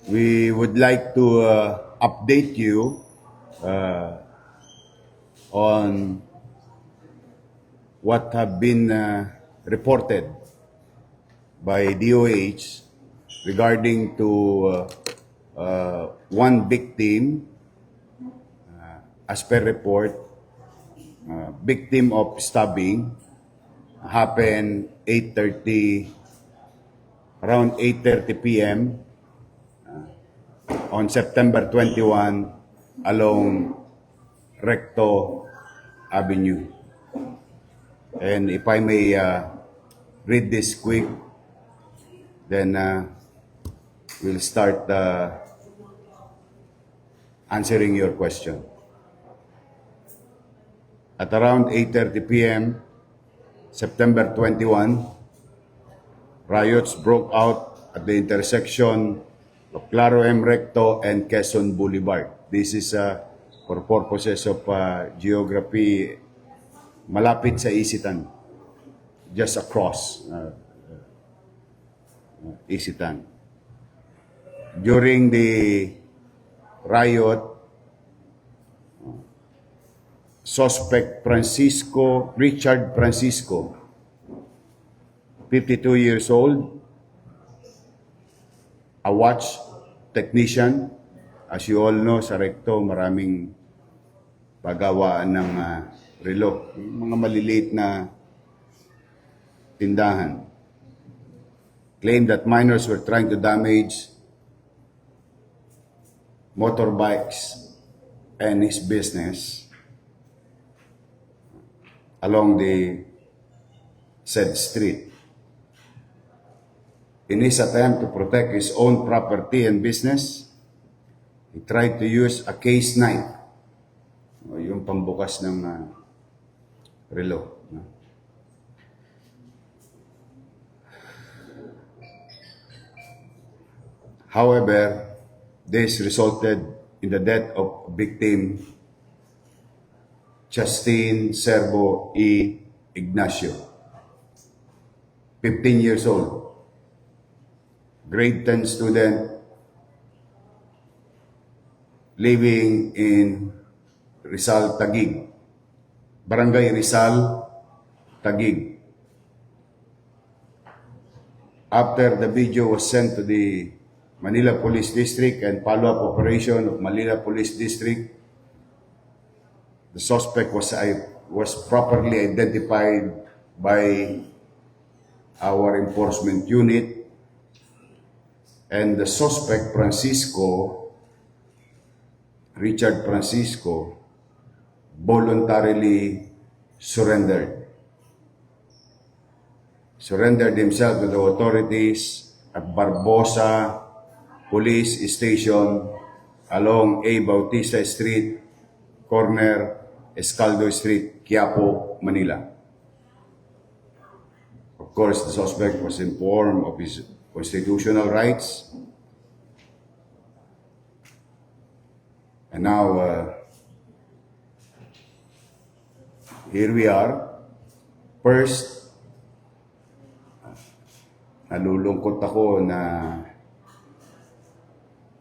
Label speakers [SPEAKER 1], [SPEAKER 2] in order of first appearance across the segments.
[SPEAKER 1] We would like to update you on what have been reported by DOH regarding to one victim, as per report, victim of stabbing happened around 8:30 p.m. On September 21 along Recto Avenue. And if I may read this quick, then we'll start answering your question. At around 8:30 p.m., September 21, riots broke out at the intersection of Claro M. Recto and Quezon Boulevard. This is for purposes of geography, malapit sa Isitan, just across Isitan. During the riot, suspect Richard Francisco, 52 years old, a watch technician. As you all know, sa Recto, maraming pagawaan ng relo, mga maliliit na tindahan. Claimed that minors were trying to damage motorbikes and his business along the said street. In his attempt to protect his own property and business, he tried to use a case knife, yung pambukas ng relo. However, this resulted in the death of victim Justine Servo E. Ignacio, 15 years old, grade 10 student, living in Rizal, Taguig, Barangay Rizal, Taguig. After the video was sent to the Manila Police District and follow-up operation of Manila Police District, the suspect was properly identified by our enforcement unit, and the suspect Richard Francisco, voluntarily surrendered himself to the authorities at Barbosa Police Station along A. Bautista Street, corner Escaldo Street, Quiapo, Manila. Of course, the suspect was informed of his constitutional rights. And now, here we are. First, nalulungkot ako na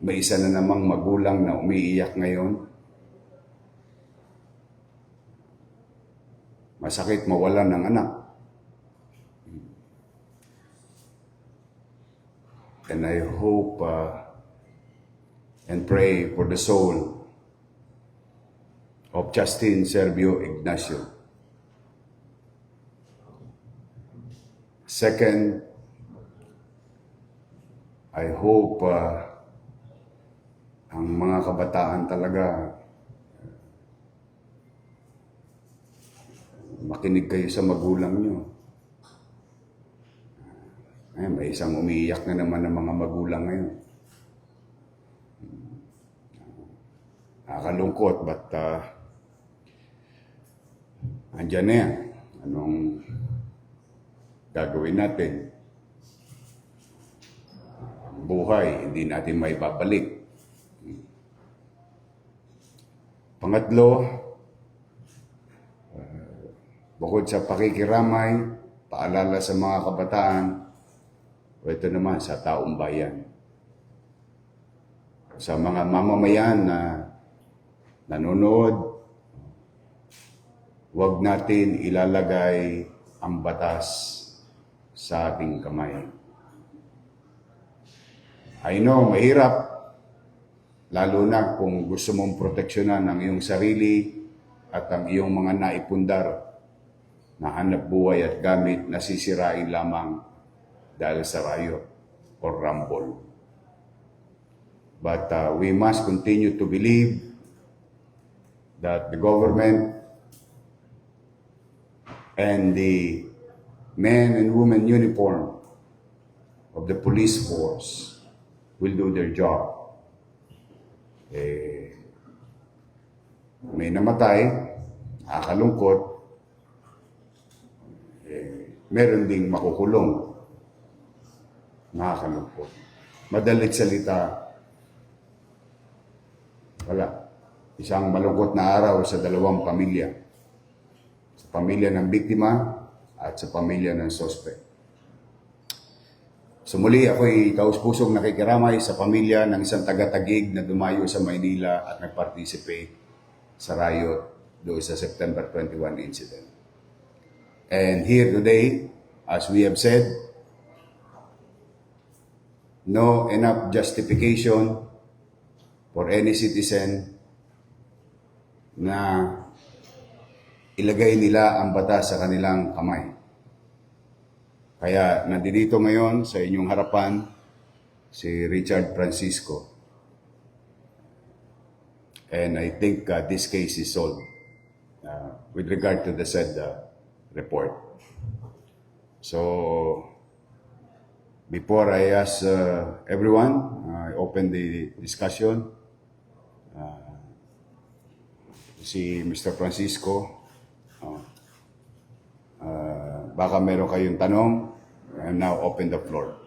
[SPEAKER 1] may isa na namang magulang na umiiyak ngayon. Masakit mawalan ng anak. And I hope and pray for the soul of Justine Servo Ignacio. Second, I hope ang mga kabataan talaga makinig kayo sa magulang nyo. Ay, may isang umiiyak na naman ng mga magulang ngayon. Nakakalungkot, but andyan na yan. Anong gagawin natin? Buhay, hindi natin may babalik. Pangatlo, bukod sa pakikiramay, paalala sa mga kabataan, o ito naman sa taong bayan. sa mga mamamayan na nanonood, huwag natin ilalagay ang batas sa ating kamay. I know, mahirap, lalo na kung gusto mong proteksyonan ang iyong sarili at ang iyong mga naipundar na hanap buhay at gamit na sisirain lamang dahil sa riot or rumble. But we must continue to believe that the government and the men and women uniform of the police force will do their job. May namatay, nakakalungkot, meron ding makukulong, nakakalungkot. Madalit salita, wala. Isang malungkot na araw sa dalawang pamilya. Sa pamilya ng biktima at sa pamilya ng suspect. So muli ako'y taus-pusong nakikiramay sa pamilya ng isang taga-Taguig na dumayo sa Maynila at nag-participate sa riot doon sa September 21 incident. And here today, as we have said, no enough justification for any citizen na ilagay nila ang batas sa kanilang kamay. Kaya nandito ngayon sa inyong harapan si Richard Francisco. And I think this case is solved with regard to the said report. So, before I ask everyone, I open the discussion. Si Mr. Francisco, baka meron kayong tanong. I now open the floor.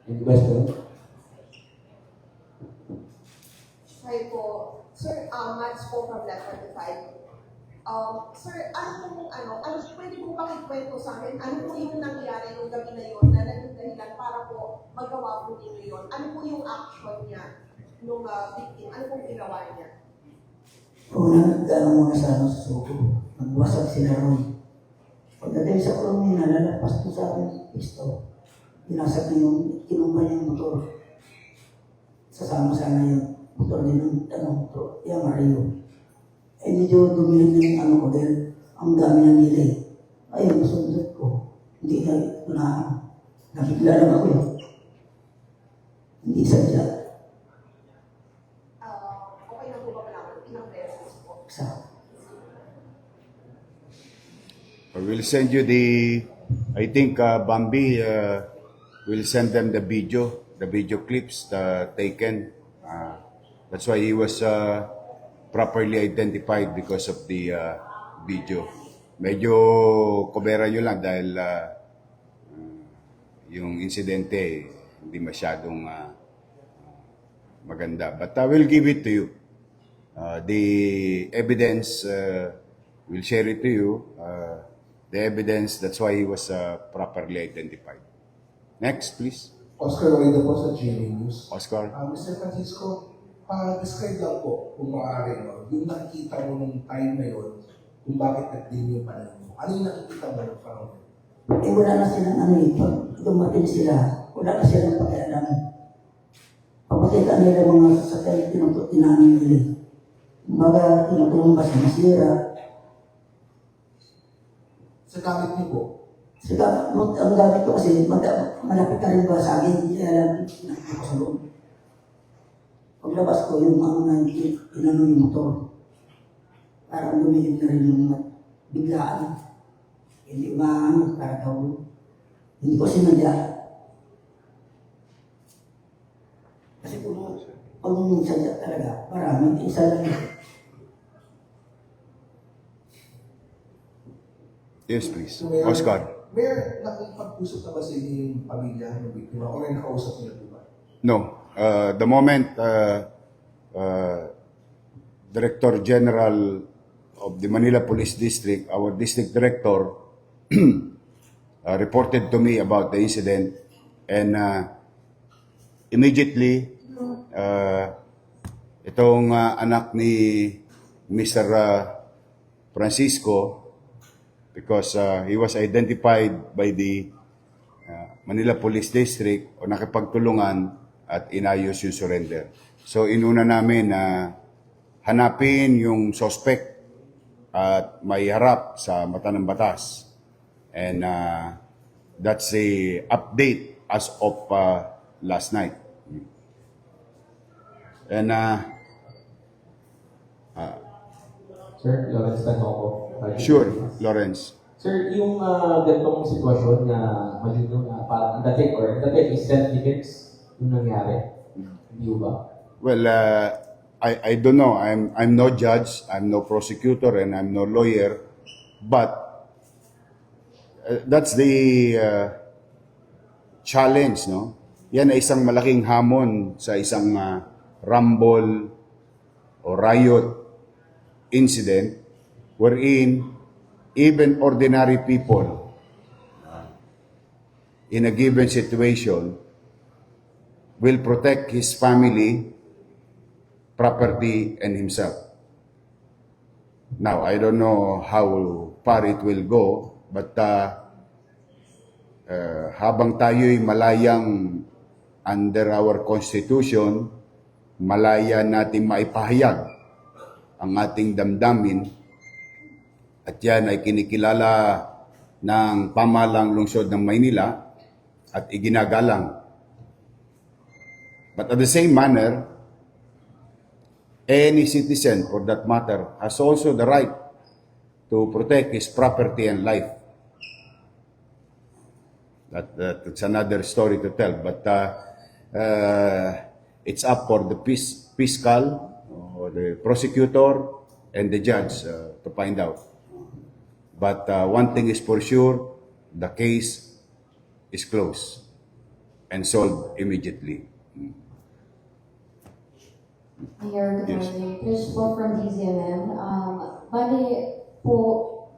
[SPEAKER 2] Any question?
[SPEAKER 3] Hi po. Sir, Mads po from Lab 45. Sir, pwede po bang ikwento sa akin, ano po yung nangyari yung gabi na yun na naging dahilan para po magawa po ninyo yun? Ano po yung action niya nung victim? Ano pong ginawa niya?
[SPEAKER 2] Una, nagdaan muna sa suko. Nagwasag sila ron. Pagdating sa kulong niya, nalalapas po sa akin pisto. Binasag na yung kinumba niya yung motor. Sasama sana yung motor din ng motor. Yung Mario. Medyo dumilig na yung ko dahil ang dami ng nilay. Ayun, masundot ko. Hindi na nakikila lang ako yun. Hindi sadya.
[SPEAKER 3] Okay na po ba malaman? Ilang beses po?
[SPEAKER 2] Sa
[SPEAKER 1] I will send you I think Bambi will send them the video clips taken. That's why he was properly identified because of the video. Medyo kubera nyo lang dahil yung insidente hindi masyadong maganda. But I will give it to you. The evidence, we'll share it to you. The evidence, that's why he was properly identified. Next, please.
[SPEAKER 4] Oscar Oida po sa GMA News.
[SPEAKER 1] Oscar.
[SPEAKER 4] Mr. Francisco, describe lang po kung maaari yung nakikita mo nung time na yun, kung bakit nag-din yung panahon mo. Ano yung nakikita mo nung panahon mo?
[SPEAKER 2] wala na silang pag dumating sila, wala na silang pakialam. Pagpakita nila mga sasakay, tinanin nila. Kumbaga, tinutulong ba sa masira.
[SPEAKER 4] Sa gamit niyo po,
[SPEAKER 2] Saka, ang gamit ko kasi, malapit ka rin ba sa akin, kaya lang, nakita ko sa loob. Paglabas ko, yung mga inano yung motor. Parang lumilig na rin yung biglaan. Hindi maano, para daw. Hindi ko sinadya. Kasi kung sadya talaga, marami, isa lang.
[SPEAKER 1] Yes, please.
[SPEAKER 4] So, Mayor,
[SPEAKER 1] Oscar.
[SPEAKER 4] Mayor, nakipag-usap na ba sa inyo yung pamilya ng biktima o may nakausap niyo po ba?
[SPEAKER 1] No. The moment Director General of of the Manila Police District, our district director reported to me about the incident, and immediately itong anak ni Mr. Francisco, because he was identified by the Manila Police District o nakipagtulungan at inayos yung surrender. So inuna namin na hanapin yung suspect at may harap sa mata ng batas. And that's the update as of last night. And
[SPEAKER 5] Sir, Lawrence Tanoko.
[SPEAKER 1] sure, Lawrence.
[SPEAKER 5] Sir, yung ganitong sitwasyon na malinaw na parang ang dating is self-defense yung nangyari. Hindi ba?
[SPEAKER 1] Well, I don't know. I'm no judge, I'm no prosecutor, and I'm no lawyer. But that's the challenge, no? Yan ay isang malaking hamon sa isang rumble o riot incident wherein even ordinary people in a given situation will protect his family, property, and himself. Now, I don't know how far it will go, but habang tayo'y malayang under our Constitution, malaya natin maipahayag ang ating damdamin, at yan ay kinikilala ng pamahalang lungsod ng Maynila at iginagalang. But at the same manner, any citizen, for that matter, has also the right to protect his property and life. That's another story to tell. But it's up for the fiscal, or the prosecutor, and the judge to find out. But one thing is for sure, the case is closed and solved immediately.
[SPEAKER 6] Mayor, good
[SPEAKER 1] Yes.
[SPEAKER 6] morning. Trish po from DZMM. Bali po,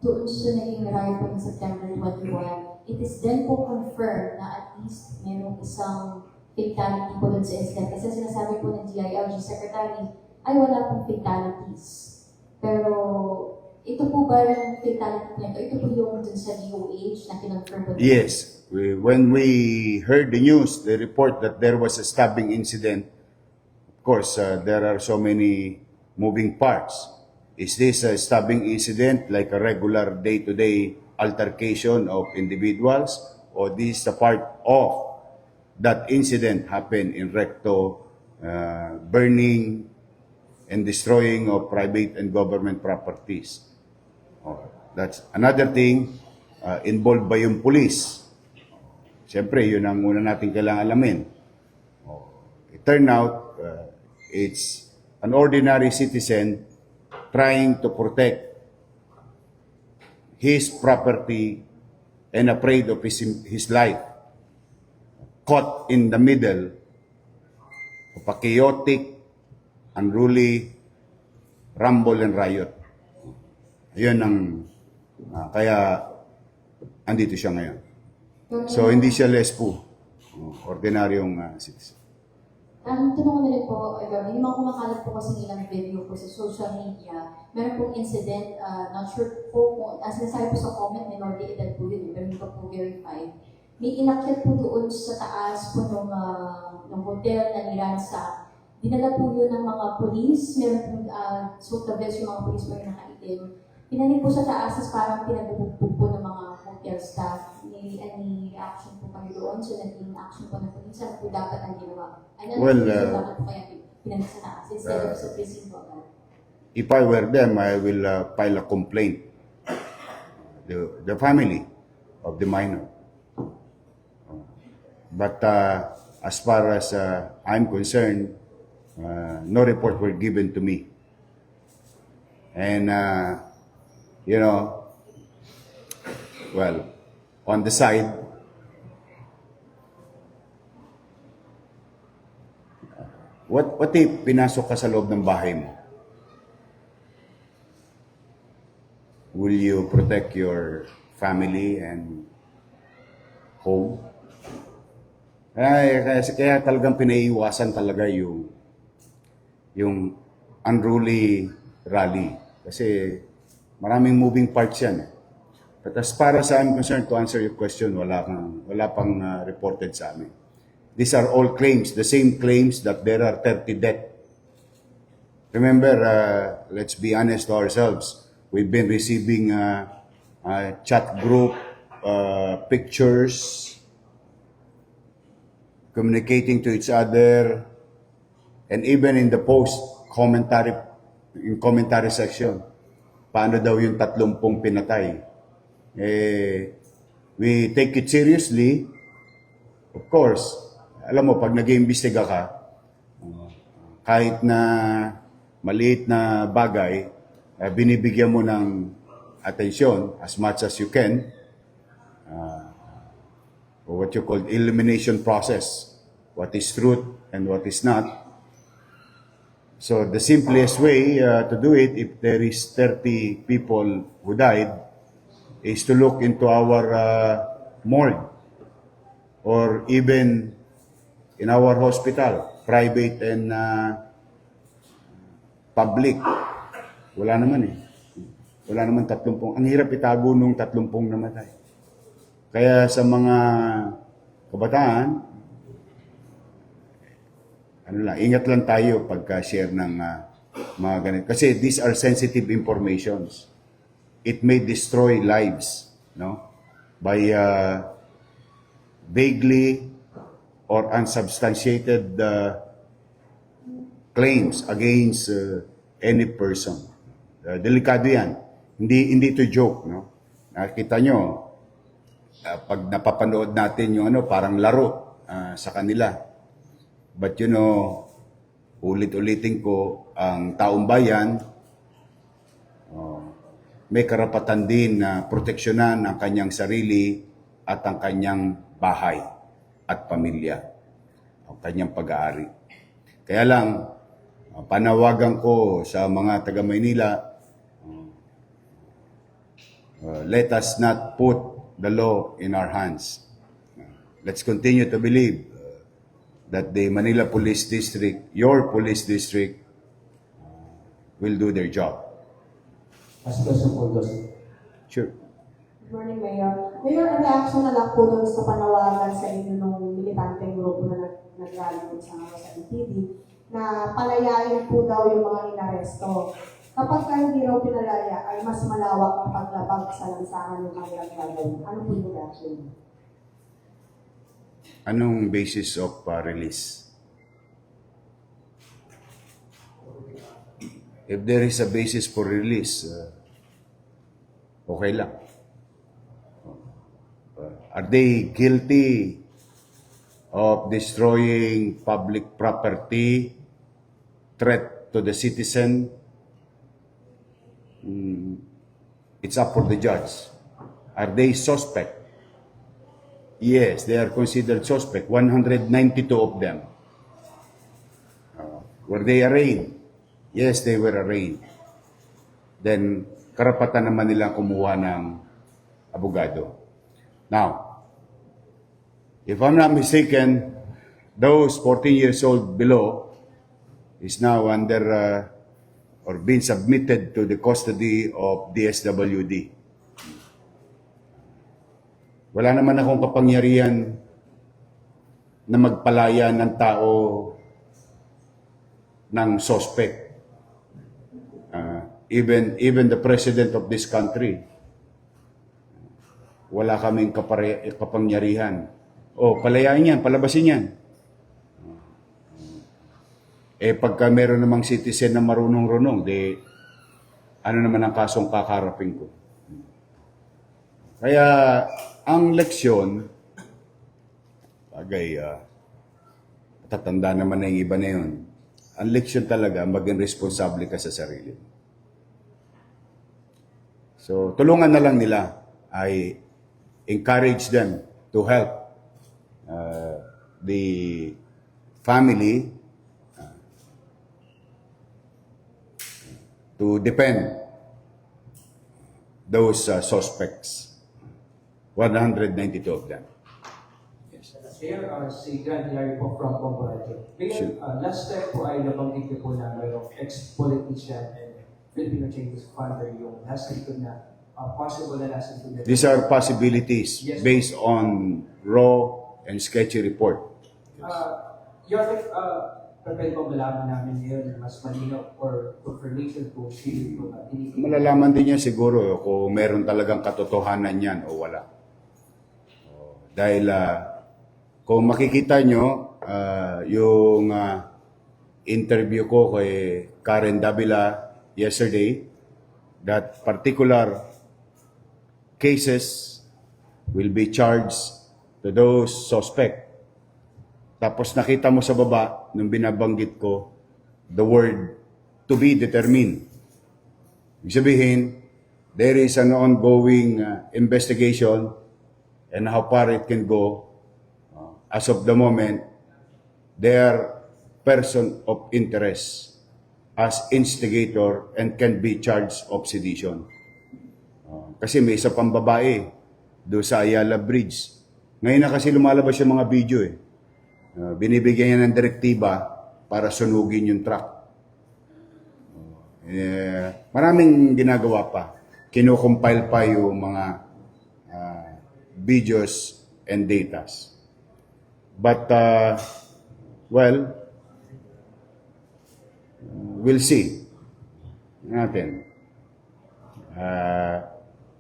[SPEAKER 6] doon sa naging riot po ng September 21, it is then po confirmed na at least mayroong isang fatality po doon sa incident. Kasi sinasabi po ng DILG Secretary ay wala pong fatalities. Pero ito po ba yung fatality po nito? Ito po yung dun sa DOH na kinonfirm po?
[SPEAKER 1] Yes, when we heard the news, the report that there was a stabbing incident, of course, there are so many moving parts. Is this a stabbing incident like a regular day-to-day altercation of individuals, or this is a part of that incident happened in recto, burning and destroying of private and government properties? That's another thing. Involved ba yung police? Siyempre, yun ang una natin kailangan alamin. It turned out, it's an ordinary citizen trying to protect his property and afraid of his life, caught in the middle of a chaotic, unruly rumble and riot. Yun ang kaya andito siya ngayon. So hindi siya lespo, ordinaryong citizen.
[SPEAKER 6] Tanong ko na rin po, yung mga kumakalat po kasi nilang video po sa social media, meron pong incident, not sure po kung, as nasabi po sa comment, minority edad po yun, pero hindi pa po verified. May inakyat po doon sa taas po ng hotel na niransa. Dinala po yun ng mga polis, meron pong suit of vest yung mga polis po yung nakaitim. Pinanin po sa taas, as parang pinabubugbog po ng mga hotel staff. May any action po kayo doon? So, naging action po ng polis, ano po dapat ang ginawa?
[SPEAKER 1] Well,
[SPEAKER 6] Dapat po kaya pinanin sa taas instead of sa prison po agad.
[SPEAKER 1] If I were them, I will file a complaint. The family of the minor. But as far as I'm concerned, no report were given to me. And, you know, well, on the side, what if pinasok ka sa loob ng bahay mo? Will you protect your family and home? Kaya talagang pinaiiwasan talaga yung unruly rally. Kasi maraming moving parts yan. But as far as I'm concerned, to answer your question, wala pang reported sa amin. These are all claims, the same claims that there are 30 death. Remember, let's be honest to ourselves. We've been receiving chat group pictures, communicating to each other, and even in the commentary section, paano daw yung 30 pinatay? We take it seriously. Of course, alam mo, pag nag-iimbestiga ka, kahit na maliit na bagay, binibigyan mo ng atensyon as much as you can, or what you call elimination process, what is truth and what is not. So the simplest way to do it, if there is 30 people who died, is to look into our morgue or even in our hospital, private and public. Wala naman eh. Wala naman 30. Ang hirap itago nung 30 namatay. Kaya sa mga kabataan, ingat lang tayo pagka-share ng mga ganito. Kasi these are sensitive informations. It may destroy lives, no? By vaguely or unsubstantiated claims against any person. Delikado yan. Hindi to joke, no? Nakita nyo, pag napapanood natin yung parang laro sa kanila. But ulit-ulitin ko, ang taong bayan, may karapatan din na proteksyonan ang kanyang sarili at ang kanyang bahay at pamilya, ang kanyang pag-aari. Kaya lang, panawagan ko sa mga taga-Maynila, let us not put the law in our hands. Let's continue to believe that the Manila Police District, your police district, will do their job.
[SPEAKER 5] As question po, Diyos.
[SPEAKER 1] Sure.
[SPEAKER 7] Good morning, Mayor. Mayor, ang reaction na lang po doon sa panawagan sa inyo ng militanteng grupo na nag-rally po sa NTV na palayain po daw yung mga inaresto. Kapag ka hindi raw pinalaya, ay mas malawak ang paglabag sa lansangan ng kanilang gagawin. Ano po yung reaction?
[SPEAKER 1] Anong basis of release? If there is a basis for release, okay lang. Are they guilty of destroying public property, threat to the citizen? It's up for the judge. Are they suspect? Yes, they are considered suspect. 192 of them. Were they arraigned? Yes, they were arraigned. Then, karapatan naman nila kumuha ng abogado. Now, if I'm not mistaken, those 14 years old below is now under or being submitted to the custody of DSWD. Wala naman akong kapangyarihan na magpalaya ng tao ng suspect. Even the president of this country, wala kaming kapangyarihan. Palayain yan, palabasin yan. Pagka meron namang citizen na marunong-runong, ano naman ang kasong kakarapin ko? Kaya, ang leksyon, tatanda naman na yung iba na yun. Ang leksyon talaga, maging responsable ka sa sarili. So, tulungan na lang nila. I encourage them to help the family to defend those suspects. 192 of them.
[SPEAKER 8] Mayor, si Grant Larry po from Bomboradio.
[SPEAKER 1] Sure.
[SPEAKER 8] Mayor, last step po ay nabanggit niyo po na mayroong ex-politician and Filipino Changes Funder yung nasa likod na possible na nasa likod na.
[SPEAKER 1] These are possibilities
[SPEAKER 8] Yes.
[SPEAKER 1] based on raw and sketchy report.
[SPEAKER 8] Your pwede po malaman namin ngayon na mas malinaw or confirmation po sino po na tinitingnan.
[SPEAKER 1] Malalaman din yan siguro kung meron talagang katotohanan yan o wala. Dahil kung makikita nyo, yung interview ko kay Karen Davila yesterday, that particular cases will be charged to those suspect. Tapos nakita mo sa baba, nung binabanggit ko, the word to be determined. Ibig sabihin, there is an ongoing investigation and how far it can go. As of the moment, they are person of interest as instigator and can be charged of sedition. Kasi may isa pang babae doon sa Ayala Bridge. Ngayon na kasi lumalabas yung mga video eh. Binibigyan niya ng direktiba para sunugin yung truck. Maraming ginagawa pa. Kino-compile pa yung mga videos and datas. But, well, we'll see. Natin.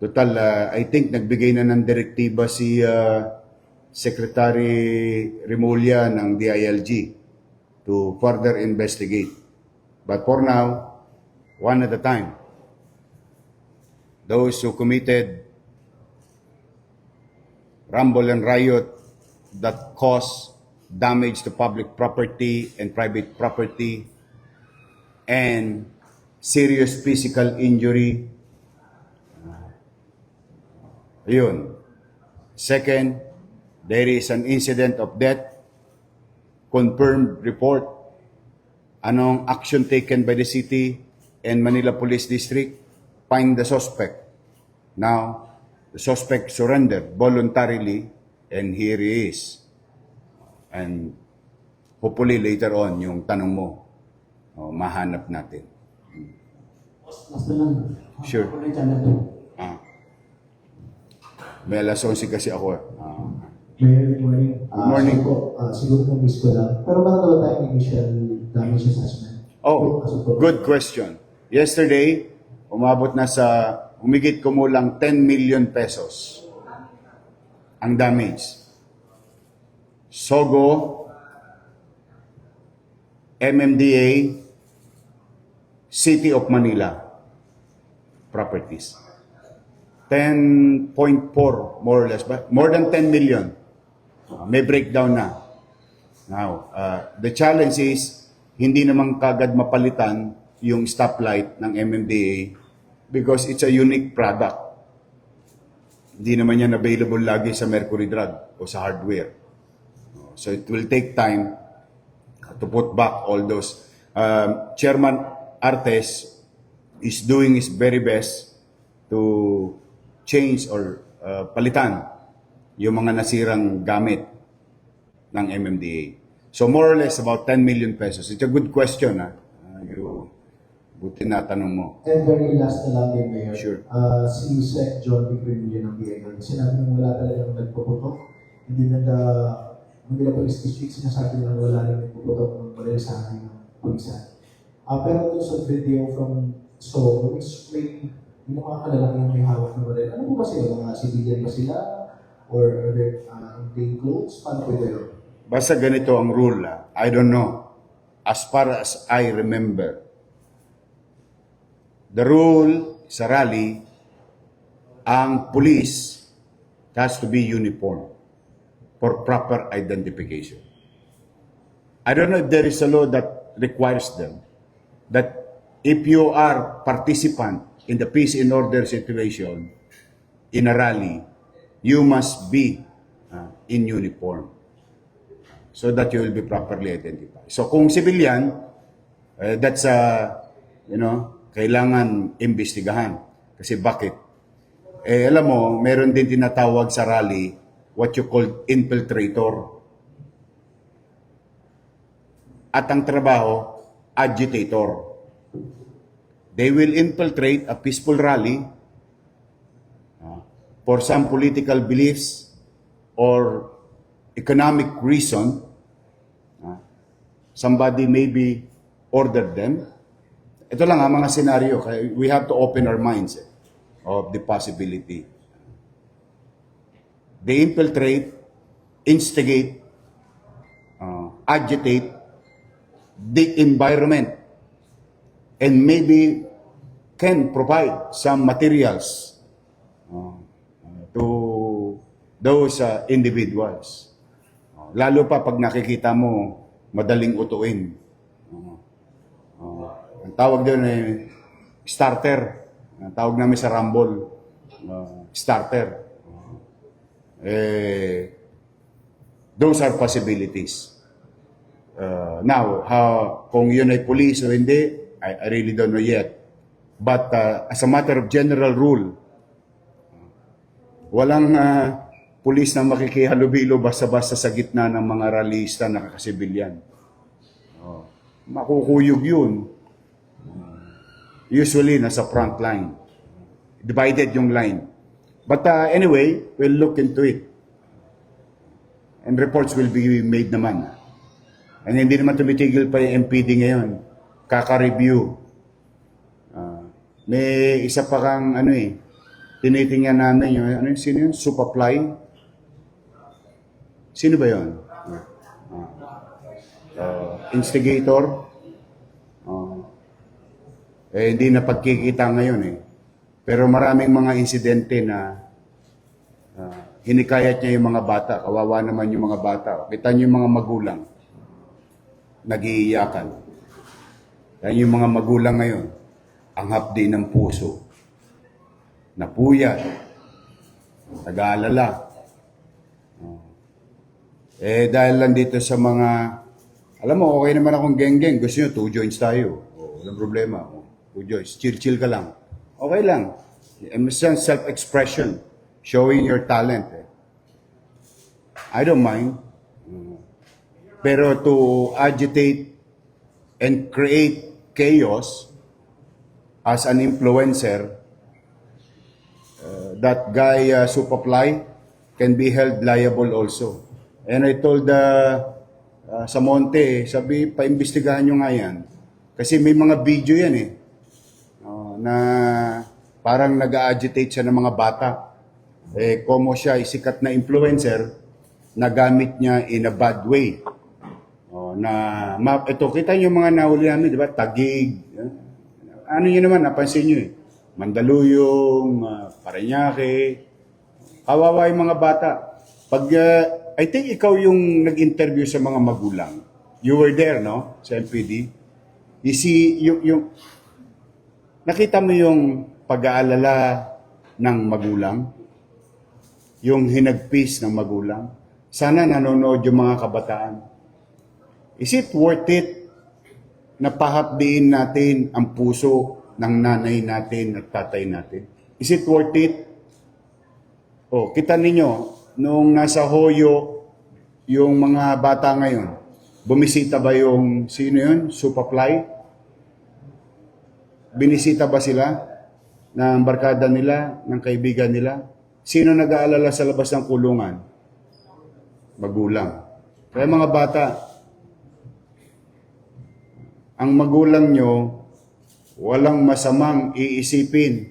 [SPEAKER 1] Total, I think nagbigay na ng direktiba si Secretary Remulla ng DILG to further investigate. But for now, one at a time. Those who committed rumble and riot that cause damage to public property and private property and serious physical injury. Ayun. Second, there is an incident of death, confirmed report. Anong action taken by the city and Manila Police District? Find the suspect. Now, the suspect surrendered voluntarily and here he is. And hopefully later on, yung tanong mo, mahanap natin.
[SPEAKER 5] Last na lang.
[SPEAKER 1] Sure.
[SPEAKER 5] Ako na yung channel to.
[SPEAKER 1] May alas 11 kasi ako.
[SPEAKER 9] Mayor, good morning.
[SPEAKER 1] Good morning.
[SPEAKER 9] Siguro kung miss ko lang. Pero meron daw tayong initial damage assessment.
[SPEAKER 1] Oh, good question. Yesterday, umabot na sa humigit kumulang 10 million pesos ang damage. Sogo, MMDA, City of Manila properties. 10.4 more or less, but more than 10 million. May breakdown na. Now, the challenge is, hindi naman kagad mapalitan yung stoplight ng MMDA because it's a unique product. Hindi naman yan available lagi sa Mercury Drug o sa hardware. So it will take time to put back all those. Chairman Artes is doing his very best to change or palitan yung mga nasirang gamit ng MMDA. So more or less about 10 million pesos. It's a good question. Buti na tanong mo.
[SPEAKER 9] And very last na lang din, Mayor.
[SPEAKER 1] Sure.
[SPEAKER 9] Si Sec. John Picrinilla ng BIL, sinabi nung wala talagang nagpuputok. Hindi Manila Police District, sinasabi nilang wala nang nagpuputok ng baril sa akin ng pulisan. Pero doon sa video from Soho, may mga kalalaking may hawak ng baril. Ano po ba sila? Mga civilian ba sila? Or are they in plain clothes? Paano po ito?
[SPEAKER 1] Basta ganito ang rule. I don't know. As far as I remember, the rule sa rally, ang police has to be uniform for proper identification. I don't know if there is a law that requires them that if you are participant in the peace and order situation in a rally, you must be in uniform so that you will be properly identified. So kung civilian, that's kailangan imbestigahan. Kasi bakit? alam mo, meron din tinatawag sa rally what you call infiltrator. At ang trabaho, agitator. They will infiltrate a peaceful rally for some political beliefs or economic reason. Somebody maybe ordered them. Ito lang ang mga senaryo. We have to open our minds of the possibility. They infiltrate, instigate, agitate the environment and maybe can provide some materials to those individuals. Lalo pa pag nakikita mo madaling utuin. Ang tawag doon starter. Ang tawag namin sa Rumble, starter. Those are possibilities. Now, kung yun ay police o hindi, I really don't know yet. But as a matter of general rule, walang police na makikihalubilo basta-basta sa gitna ng mga rallyista na kakasibilyan. Makukuyog yun. Usually, nasa front line. Divided yung line. But anyway, we'll look into it. And reports will be made naman. And hindi naman tumitigil pa yung MPD ngayon. Kaka-review. May isa pa kang tinitingnan namin yung sino yun? Supply? Sino ba yun? Instigator? Hindi na pagkikita ngayon Pero maraming mga insidente na hinikayat niya yung mga bata. Kawawa naman yung mga bata. Kita niyo yung mga magulang. Nag-iiyakan. Yan yung mga magulang ngayon, ang hapdi ng puso, napuyat, nag-aalala. Dahil lang dito sa mga, alam mo, okay naman akong geng-geng, gusto nyo, 2 joints tayo. Walang problema. 2 joints, chill-chill ka lang. Okay lang. Self-expression, showing your talent. I don't mind. Pero to agitate and create chaos as an influencer, that guy Supaply can be held liable also. And I told sa Monte, sabi, paimbestigahan nyo nga yan. Kasi may mga video yan na parang nag-agitate siya ng mga bata. Como siya sikat na influencer, nagamit niya in a bad way. Ito, kita nyo mga nahuli namin, di ba? Tagig. Ano yun naman, napansin nyo Mandaluyong, Parañaque. Kawawa yung mga bata. I think ikaw yung nag-interview sa mga magulang. You were there, no? Sa MPD. You see, nakita mo yung pag-aalala ng magulang? Yung hinagpis ng magulang? Sana nanonood yung mga kabataan. Is it worth it na pahapdiin natin ang puso ng nanay natin at tatay natin? Is it worth it? Kita ninyo, nung nasa Hoyo, yung mga bata ngayon, bumisita ba yung, sino yun? Supaply? Binisita ba sila ng barkada nila, ng kaibigan nila? Sino nag-aalala sa labas ng kulungan? Magulang. Kaya mga bata, ang magulang nyo, walang masamang iisipin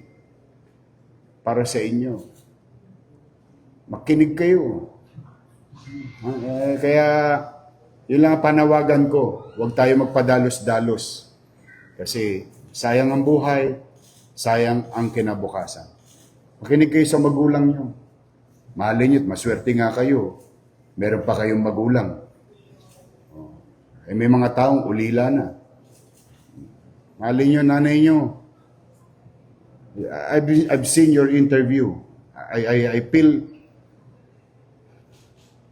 [SPEAKER 1] para sa inyo. Makinig kayo. Kaya, yun lang ang panawagan ko. Huwag tayo magpadalos-dalos. Kasi sayang ang buhay, sayang ang kinabukasan. Makinig kayo sa magulang nyo. Mahalin nyo't maswerte nga kayo. Meron pa kayong magulang. May mga taong ulila na. Mahalin nyo, nanay nyo. I've seen your interview.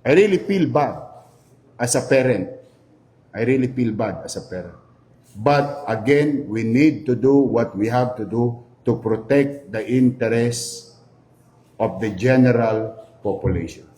[SPEAKER 1] I really feel bad as a parent. I really feel bad as a parent. But again, we need to do what we have to do to protect the interests of the general population.